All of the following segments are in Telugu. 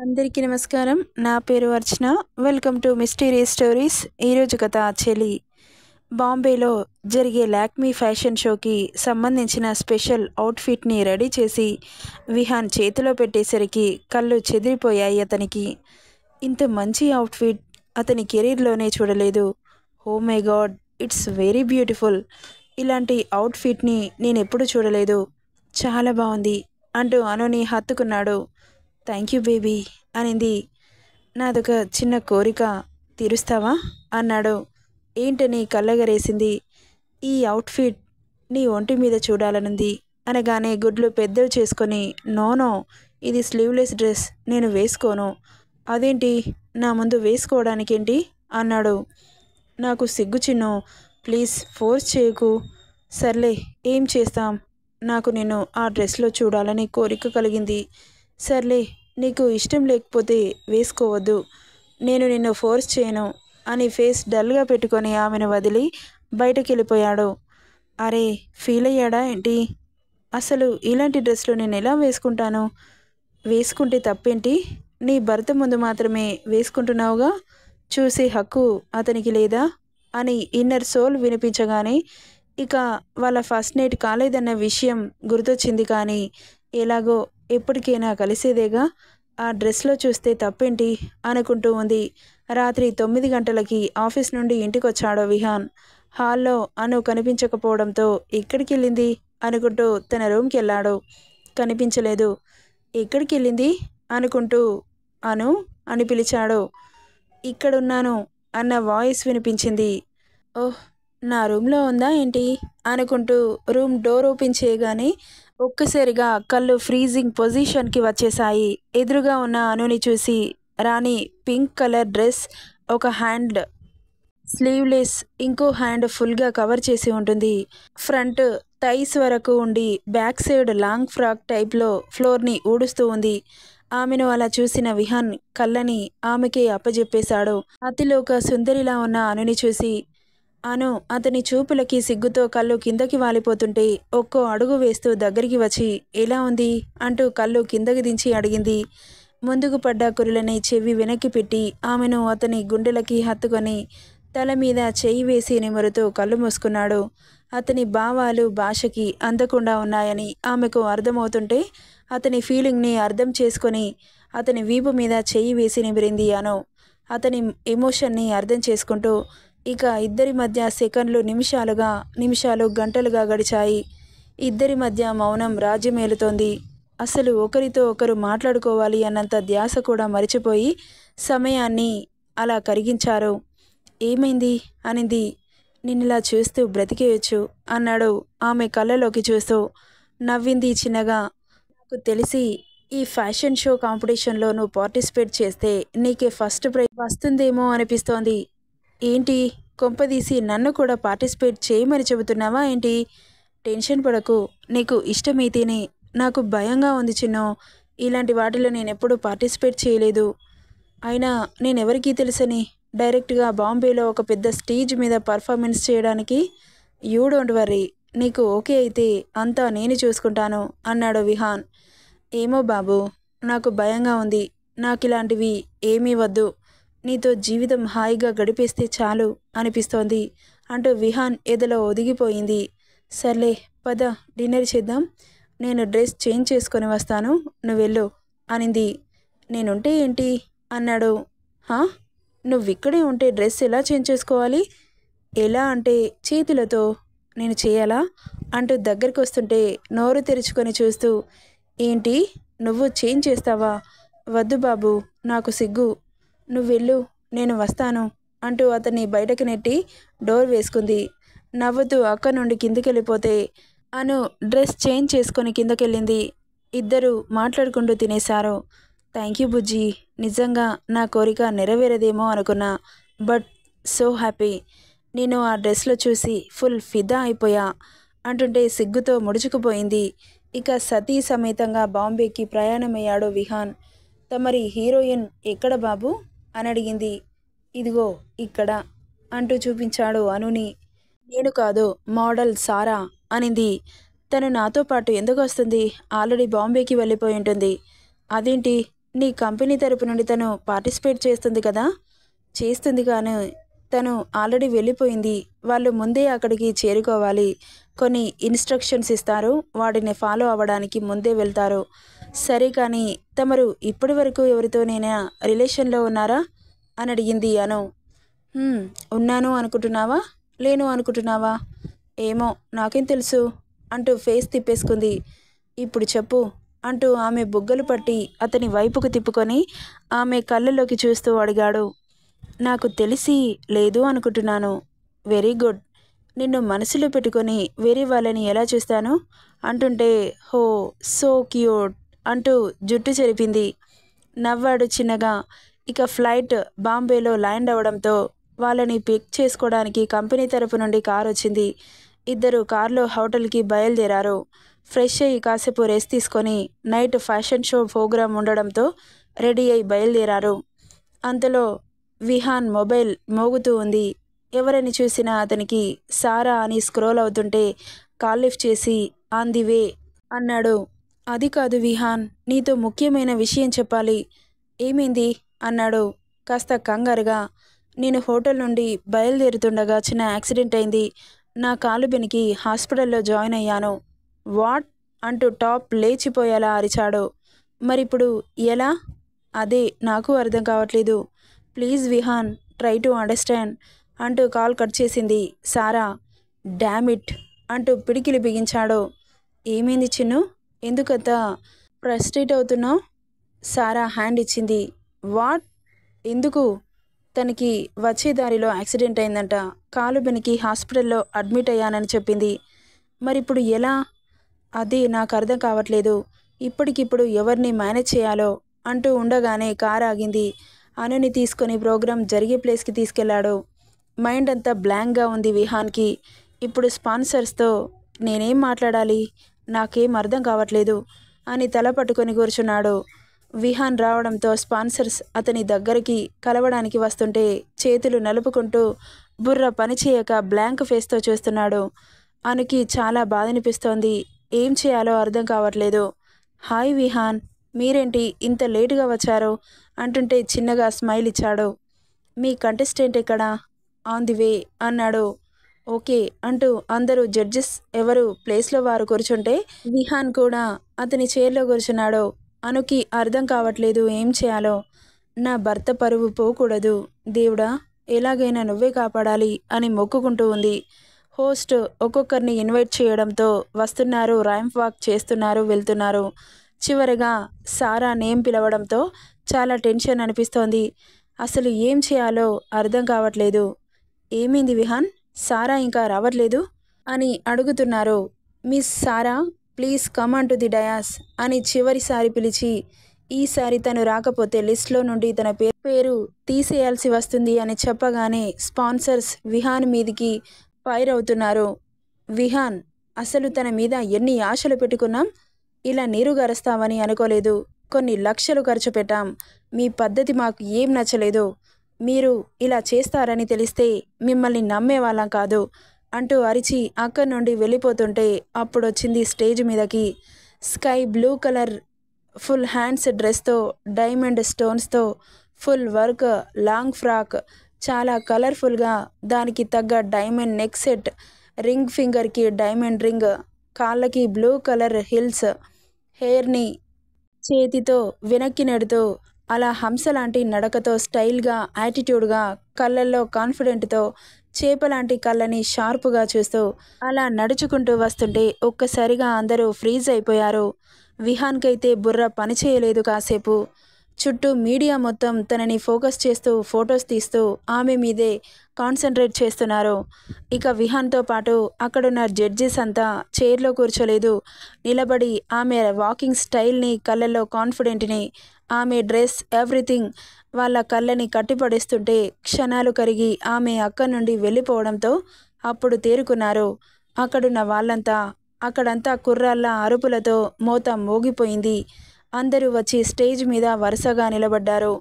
అందరికీ నమస్కారం. నా పేరు Archana. Welcome to mysterious stories. ఈరోజు కథ చెలి. బాంబేలో జరిగే లాక్మీ ఫ్యాషన్ షోకి సంబంధించిన స్పెషల్ అవుట్ఫిట్ని రెడీ చేసి విహాన్ చేతిలో పెట్టేసరికి కళ్ళు చెదిరిపోయాయి అతనికి. ఇంత మంచి అవుట్ఫిట్ అతని కెరీర్లోనే చూడలేదు. Oh my god, it's very beautiful. ఇలాంటి అవుట్ఫిట్ని నేనెప్పుడు చూడలేదు. చాలా బాగుంది అంటూ అనుని హత్తుకున్నాడు. థ్యాంక్ యూ బేబీ అనింది. నాదొక చిన్న కోరిక తీరుస్తావా అన్నాడు. ఏంటని కళ్ళగరేసింది. ఈ అవుట్ఫిట్ నీ ఒంటి మీద చూడాలనుంది అనగానే గుడ్లు పెద్దవి చేసుకొని, నో ఇది స్లీవ్లెస్ డ్రెస్, నేను వేసుకోను. అదేంటి, నా ముందు వేసుకోవడానికేంటి అన్నాడు. నాకు సిగ్గు చిన్ను, ప్లీజ్ ఫోర్స్ చేయకు. సర్లే, ఏం చేస్తాం, నాకు నిన్ను ఆ డ్రెస్లో చూడాలని కోరిక కలిగింది. సర్లే, నీకు ఇష్టం లేకపోతే వేసుకోవద్దు, నేను నిన్ను ఫోర్స్ చేయను అని ఫేస్ డల్గా పెట్టుకొని ఆమెను వదిలి బయటకు వెళ్ళిపోయాడు. అరే, ఫీల్ అయ్యాడా ఏంటి? అసలు ఇలాంటి డ్రెస్లో నేను ఎలా వేసుకుంటాను? వేసుకుంటే తప్పేంటి? నీ భర్త ముందు మాత్రమే వేసుకుంటున్నావుగా, చూసే హక్కు అతనికి లేదా అని ఇన్నర్ సోల్ వినిపించగానే ఇక వాళ్ళ ఫస్ట్ నైట్ కాలేదన్న విషయం గుర్తొచ్చింది. కానీ ఎలాగో ఎప్పటికైనా కలిసేదేగా, ఆ డ్రెస్లో చూస్తే తప్పేంటి అనుకుంటూ ఉంది. రాత్రి 9 గంటలకి ఆఫీస్ నుండి ఇంటికొచ్చాడు విహాన్. హాల్లో అను కనిపించకపోవడంతో ఎక్కడికి వెళ్ళింది అనుకుంటూ తన రూమ్కి వెళ్ళాడు. కనిపించలేదు. ఎక్కడికి వెళ్ళింది అనుకుంటూ అను అని పిలిచాడు. ఇక్కడున్నాను అన్న వాయిస్ వినిపించింది. ఓహ్, నా రూమ్లో ఉందా ఏంటి అనుకుంటూ రూమ్ డోర్ ఓపెన్ చేయగానే ఒక్కసారిగా కళ్ళు ఫ్రీజింగ్ పొజిషన్కి వచ్చేశాయి. ఎదురుగా ఉన్న అనుని చూసి, రాణి పింక్ కలర్ డ్రెస్, ఒక హ్యాండ్ స్లీవ్లెస్, ఇంకో హ్యాండ్ ఫుల్గా కవర్ చేసి ఉంటుంది. ఫ్రంట్ థైస్ వరకు ఉండి బ్యాక్ సైడ్ లాంగ్ ఫ్రాక్ టైప్లో ఫ్లోర్ని ఊడుస్తూ ఉంది. ఆమెను అలా చూసిన విహాన్ కళ్ళని ఆమెకే అప్పజెప్పేశాడు. అతిలోక సుందరిలా ఉన్న అనుని చూసి అను అతని చూపులకి సిగ్గుతో కళ్ళు కిందకి వాలిపోతుంటే ఒక్కో అడుగు వేస్తూ దగ్గరికి వచ్చి, ఎలా ఉంది అంటూ కళ్ళు కిందకి దించి అడిగింది. ముందుకు పడ్డ కురులని చెవి వెనక్కి పెట్టి ఆమెను అతని గుండెలకి హత్తుకొని తల మీద చెయ్యి వేసి నిమురుతూ కళ్ళు మూసుకున్నాడు. అతని భావాలు భాషకి అందకుండా ఉన్నాయని ఆమెకు అర్థమవుతుంటే అతని ఫీలింగ్ని అర్థం చేసుకొని అతని వీపు మీద చెయ్యి వేసి నిమిరింది అను. అతని ఎమోషన్ని అర్థం చేసుకుంటూ ఇక ఇద్దరి మధ్య సెకండ్లు నిమిషాలు గంటలుగా గడిచాయి. ఇద్దరి మధ్య మౌనం రాజ్యమేలుతోంది. అసలు ఒకరితో ఒకరు మాట్లాడుకోవాలి అన్నంత ధ్యాస కూడా మరిచిపోయి సమయాన్ని అలా కరిగించారు. ఏమైంది అనింది. నిన్నిలా చూస్తూ బ్రతికేయచ్చు అన్నాడు ఆమె కళ్ళలోకి చూస్తూ. నవ్వింది చిన్నగా. నాకు తెలిసి ఈ ఫ్యాషన్ షో కాంపిటీషన్లో నువ్వు పార్టిసిపేట్ చేస్తే నీకే ఫస్ట్ ప్రైజ్ వస్తుందేమో అనిపిస్తోంది. ఏంటి, కొంపదీసి నన్ను కూడా పార్టిసిపేట్ చేయమని చెబుతున్నావా ఏంటి? టెన్షన్ పడకు, నీకు ఇష్టమైతేనే. నాకు భయంగా ఉంది చిన్ను, ఇలాంటి వాటిలో నేనెప్పుడూ పార్టిసిపేట్ చేయలేదు. అయినా నేనెవరికీ తెలుసని డైరెక్ట్గా బాంబేలో ఒక పెద్ద స్టేజ్ మీద పర్ఫార్మెన్స్ చేయడానికి? యూ డోంట్ వర్రీ, నీకు ఓకే అయితే అంతా నేను చూసుకుంటాను అన్నాడు విహాన్. ఏమో బాబు, నాకు భయంగా ఉంది. నాకిలాంటివి ఏమీ వద్దు, నీతో జీవితం హాయిగా గడిపేస్తే చాలు అనిపిస్తోంది అంటూ విహాన్ ఎదలో ఒదిగిపోయింది. సర్లే పద, డిన్నర్ చేద్దాం, నేను డ్రెస్ చేంజ్ చేసుకొని వస్తాను, నువ్వెళ్ళు అనింది. నేనుంటే ఏంటి అన్నాడు. హా, నువ్విక్కడే ఉంటే డ్రెస్ ఎలా చేంజ్ చేసుకోవాలి? ఎలా అంటే చేతులతో. నేను చేయాలా అంటూ దగ్గరికి వస్తుంటే నోరు తెరుచుకొని చూస్తూ, ఏంటి, నువ్వు చేంజ్ చేస్తావా? వద్దు బాబు, నాకు సిగ్గు, నువ్వెళ్ళు, నేను వస్తాను అంటూ అతన్ని బయటకు నెట్టి డోర్ వేసుకుంది. నవ్వుతూ అక్క నుండి కిందకెళ్ళిపోతే అను డ్రెస్ చేంజ్ చేసుకొని కిందకెళ్ళింది. ఇద్దరు మాట్లాడుకుంటూ తినేశారు. థ్యాంక్ యూ బుజ్జి, నిజంగా నా కోరిక నెరవేరదేమో అనుకున్నా, బట్ సో హ్యాపీ. నేను ఆ డ్రెస్లో చూసి ఫుల్ ఫిదా అయిపోయా అంటుంటే సిగ్గుతో ముడుచుకుపోయింది. ఇక సతీ సమేతంగా బాంబేకి ప్రయాణమయ్యాడు విహాన్. తమరి హీరోయిన్ ఎక్కడ బాబు అని అడిగింది. ఇదిగో ఇక్కడ అంటూ చూపించాడు అనుని. నేను కాదు, మోడల్ సారా అనింది. తను నాతో పాటు ఎందుకు వస్తుంది? ఆల్రెడీ బాంబేకి వెళ్ళిపోయి ఉంటుంది. అదేంటి, నీ కంపెనీ తరపు నుండి తను పార్టిసిపేట్ చేస్తుంది కదా? చేస్తుంది కానీ తను ఆల్రెడీ వెళ్ళిపోయింది. వాళ్ళు ముందే అక్కడికి చేరుకోవాలి. కొన్ని ఇన్స్ట్రక్షన్స్ ఇస్తారు. వాటిని ఫాలో అవ్వడానికి ముందే వెళ్తారు. సరే కానీ తమరు ఇప్పటి వరకు ఎవరితోనైనా రిలేషన్లో ఉన్నారా అని అడిగింది అను. ఉన్నాను అనుకుంటున్నావా, లేను అనుకుంటున్నావా? ఏమో నాకేం తెలుసు అంటూ ఫేస్ తిప్పేసుకుంది. ఇప్పుడు చెప్పు అంటూ ఆమె బుగ్గలు పట్టి అతని వైపుకు తిప్పుకొని ఆమె కళ్ళలోకి చూస్తూ అడిగాడు. నాకు తెలిసి లేదు అనుకుంటున్నాను. Very good. నిన్ను మనసులో పెట్టుకొని వేరే వాళ్ళని ఎలా చూస్తాను అంటుంటే హో సో క్యూట్ అంటూ జుట్టు చెరిపింది. నవ్వాడు చిన్నగా. ఇక ఫ్లైట్ బాంబేలో ల్యాండ్ అవ్వడంతో వాళ్ళని పిక్ చేసుకోవడానికి కంపెనీ తరపు నుండి కార్ వచ్చింది. ఇద్దరు కార్లో హోటల్కి బయలుదేరారు. ఫ్రెష్ అయ్యి కాసేపు రెస్ట్ తీసుకొని నైట్ ఫ్యాషన్ షో ప్రోగ్రాం ఉండడంతో రెడీ అయి బయలుదేరారు. అంతలో విహాన్ మొబైల్ మోగుతూ ఉంది. ఎవరని చూసినా అతనికి సారా అని స్క్రోల్ అవుతుంటే కాల్ లిఫ్ట్ చేసి ఆన్ ది వే అన్నాడు. అది కాదు విహాన్, నీతో ముఖ్యమైన విషయం చెప్పాలి. ఏమైంది అన్నాడు కాస్త కంగారుగా. నేను హోటల్ నుండి బయలుదేరుతుండగా చిన్న యాక్సిడెంట్ అయింది. నా కాలు బెనికి హాస్పిటల్లో జాయిన్ అయ్యాను. వాట్ అంటూ టాప్ లేచిపోయేలా అరిచాడు. మరిప్పుడు ఎలా? అదే నాకు అర్థం కావట్లేదు. Please Vihan, try to understand అంటూ కాల్ కట్ చేసింది సారా. డామ్ ఇట్ అంటూ పిడికిలి బిగించాడు. ఏమైంది చిన్ను, ఎందుకంత ఫ్రస్ట్రేట్ అవుతున్నావు? సారా హ్యాండ్ ఇచ్చింది. వాట్? ఎందుకు? తనకి వచ్చే దారిలో యాక్సిడెంట్ అయిందంట. కాలు బెనికి హాస్పిటల్లో అడ్మిట్ అయ్యానని చెప్పింది. మరిప్పుడు ఎలా? అదే నాకు అర్థం కావట్లేదు. ఇప్పటికిప్పుడు ఎవరిని మేనేజ్ చేయాలో అంటూ ఉండగానే కారు ఆగింది. అనుని తీసుకొని ప్రోగ్రాం జరిగే ప్లేస్కి తీసుకెళ్లాడు. మైండ్ అంతా బ్లాంక్గా ఉంది విహాన్కి. ఇప్పుడు స్పాన్సర్స్తో నేనేం మాట్లాడాలి, నాకేం అర్థం కావట్లేదు అని తల పట్టుకొని కూర్చున్నాడు. విహాన్ రావడంతో స్పాన్సర్స్ అతని దగ్గరికి కలవడానికి వస్తుంటే చేతులు నలుపుకుంటూ బుర్ర పనిచేయక బ్లాంక్ ఫేస్తో చూస్తున్నాడు. అనుకి చాలా బాధ అనిపిస్తోంది. ఏం చేయాలో అర్థం కావట్లేదు. హాయ్ విహాన్, మీరేంటి ఇంత లేటుగా వచ్చారు అంటుంటే చిన్నగా స్మైల్ ఇచ్చాడు. మీ కంటెస్టెంట్ ఎక్కడా? ఆన్ ది వే అన్నాడు. ఓకే అంటూ అందరూ జడ్జెస్ ఎవరు ప్లేస్లో వారు కూర్చుంటే విహాన్ కూడా అతని చైర్లో కూర్చున్నాడు. అనుకి అర్థం కావట్లేదు ఏం చేయాలో. నా భర్త పరువు పోకూడదు, దేవుడా ఎలాగైనా నువ్వే కాపాడాలి అని మొక్కుకుంటూ ఉంది. హోస్ట్ ఒక్కొక్కరిని ఇన్వైట్ చేయడంతో వస్తున్నారు, ర్యాంప్ వాక్ చేస్తున్నారు, వెళ్తున్నారు. చివరగా సారా నేమ్ పిలవడంతో చాలా టెన్షన్ అనిపిస్తోంది. అసలు ఏం చేయాలో అర్థం కావట్లేదు. ఏమైంది విహాన్, సారా ఇంకా రావట్లేదు అని అడుగుతున్నారు. Miss Sara please come on to the dais అని చివరిసారి పిలిచి ఈసారి తను రాకపోతే లిస్ట్లో నుండి తన పేరు తీసేయాల్సి వస్తుంది అని చెప్పగానే స్పాన్సర్స్ విహాన్ మీదికి ఫైర్ అవుతున్నారు. విహాన్, అసలు తన మీద ఎన్ని ఆశలు పెట్టుకున్నాం, ఇలా నీరు గరుస్తావని అనుకోలేదు. కొన్ని లక్షలు ఖర్చు పెట్టాం. మీ పద్ధతి మాకు ఏం నచ్చలేదు. మీరు ఇలా చేస్తారని తెలిస్తే మిమ్మల్ని నమ్మేవాళ్ళం కాదు అంటూ అరిచి అక్కడి నుండి వెళ్ళిపోతుంటే అప్పుడొచ్చింది స్టేజ్ మీదకి. Sky blue colour full hands డ్రెస్తో డైమండ్ స్టోన్స్తో ఫుల్ వర్క్ లాంగ్ ఫ్రాక్, చాలా కలర్ఫుల్గా, దానికి తగ్గ డైమండ్ నెక్ సెట్, రింగ్ ఫింగర్కి డైమండ్ రింగ్, కాళ్ళకి బ్లూ కలర్ హిల్స్, హెయిర్ని చేతితో వెనక్కి నెడుతూ అలా హంసలాంటి నడకతో స్టైల్గా, యాటిట్యూడ్గా, కళ్ళల్లో కాన్ఫిడెంట్తో చేపలాంటి కళ్ళని షార్పుగా చూస్తూ అలా నడుచుకుంటూ వస్తుంటే ఒక్కసారిగా అందరూ ఫ్రీజ్ అయిపోయారు. విహాన్కైతే బుర్ర పనిచేయలేదు కాసేపు. చుట్టూ మీడియా మొత్తం తనని ఫోకస్ చేస్తూ ఫొటోస్ తీస్తూ ఆమె మీదే కాన్సన్ట్రేట్ చేస్తున్నారు. ఇక విహాన్తో పాటు అక్కడున్న జడ్జెస్ అంతా చైర్లో కూర్చోలేదు, నిలబడి ఆమె వాకింగ్ స్టైల్ని, కళ్ళల్లో కాన్ఫిడెంట్ని, ఆమె డ్రెస్, ఎవ్రీథింగ్ వాళ్ళ కళ్ళని కట్టిపడేస్తుంటే క్షణాలు కరిగి ఆమె అక్కడి నుండి వెళ్ళిపోవడంతో అప్పుడు తేరుకున్నారు. అక్కడున్న వాళ్ళంతా. అక్కడంతా కుర్రాళ్ళ అరుపులతో మోత మోగిపోయింది. అందరూ వచ్చి స్టేజ్ మీద వరుసగా నిలబడ్డారు.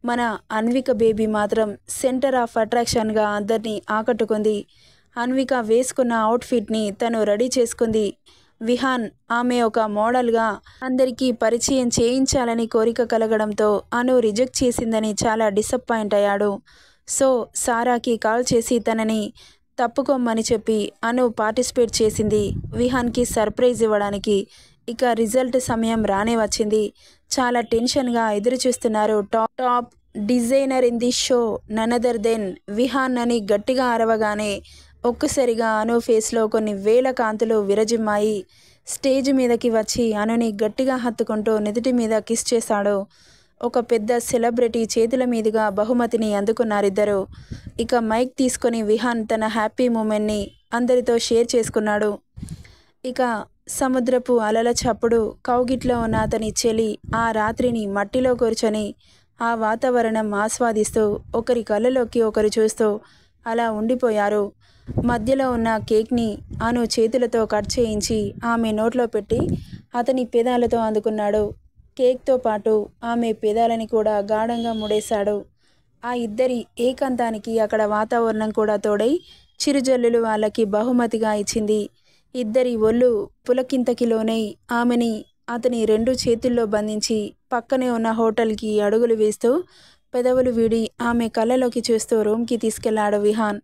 మన అన్విక బేబీ మాత్రం సెంటర్ ఆఫ్ అట్రాక్షన్గా అందరినీ ఆకట్టుకుంది. అన్విక వేసుకున్న అవుట్ఫిట్ని తను రెడీ చేసుకుంది. విహాన్ ఆమె ఒక మోడల్గా అందరికీ పరిచయం చేయించాలని కోరిక కలగడంతో అను రిజెక్ట్ చేసిందని చాలా డిసప్పాయింట్ అయ్యాడు. సో సారాకి కాల్ చేసి తనని తప్పుకోమని చెప్పి అను పార్టిసిపేట్ చేసింది విహాన్కి సర్ప్రైజ్ ఇవ్వడానికి. ఇక రిజల్ట్ సమయం రానే వచ్చింది. చాలా టెన్షన్గా ఎదురు చూస్తున్నారు top designer in the show none other then Vihan అని గట్టిగా అరవగానే ఒక్కసారిగా అను ఫేస్లో కొన్ని వేల కాంతులు విరజిమ్మాయి. స్టేజ్ మీదకి వచ్చి అనుని గట్టిగా హత్తుకుంటూ నుదుటి మీద కిస్ చేశాడు. ఒక పెద్ద సెలబ్రిటీ చేతుల మీదుగా బహుమతిని అందుకున్నారిద్దరు. ఇక మైక్ తీసుకొని విహాన్ తన హ్యాపీ మూమెంట్ని అందరితో షేర్ చేసుకున్నాడు. ఇక సముద్రపు అలల చప్పుడు కౌగిట్లో ఉన్న అతని చెలి ఆ రాత్రిని మట్టిలో కూర్చొని ఆ వాతావరణం ఆస్వాదిస్తూ ఒకరి కళ్ళలోకి ఒకరు చూస్తూ అలా ఉండిపోయారు. మధ్యలో ఉన్న కేక్ని అను చేతులతో కట్ చేయించి ఆమె నోట్లో పెట్టి అతని పెదాలతో అందుకున్నాడు. కేక్తో పాటు ఆమె పెదాలని కూడా గాఢంగా ముడేశాడు. ఆ ఇద్దరి ఏకాంతానికి అక్కడ వాతావరణం కూడా తోడై చిరుజల్లులు వాళ్ళకి బహుమతిగా ఇచ్చింది. ఇద్దరి ఒళ్ళు పులకింతకి లోనై ఆమెని అతని 2 చేతుల్లో బంధించి పక్కనే ఉన్న హోటల్కి అడుగులు వేస్తూ పెదవులు వీడి ఆమె కళ్ళలోకి చూస్తూ రూమ్కి తీసుకెళ్లాడు విహాన్.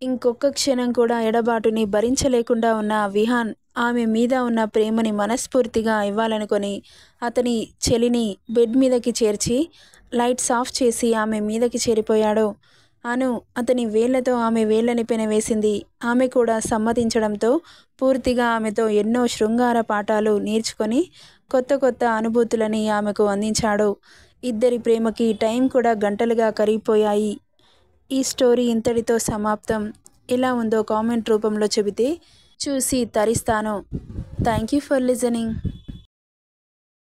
ఇంకొక క్షణం కూడా ఎడబాటుని భరించలేకుండా ఉన్న విహాన్ ఆమె మీద ఉన్న ప్రేమని మనస్ఫూర్తిగా ఇవ్వాలనుకొని అతని చెలిని బెడ్ మీదకి చేర్చి లైట్స్ ఆఫ్ చేసి ఆమె మీదకి చేరిపోయాడు. అను అతని వేళ్లతో ఆమె వేళ్ళని పెనవేసింది. ఆమె కూడా సమ్మతించడంతో పూర్తిగా ఆమెతో ఎన్నో శృంగార పాఠాలు నేర్చుకొని కొత్త కొత్త అనుభూతులని ఆమెకు అందించాడు. ఇద్దరి ప్రేమకి టైం కూడా గంటలుగా కరిగిపోయాయి. ఈ స్టోరీ ఇంతటితో సమాప్తం. ఎలా ఉందో కామెంట్ రూపంలో చెబితే చూసి తరిస్తాను. Thank you for listening.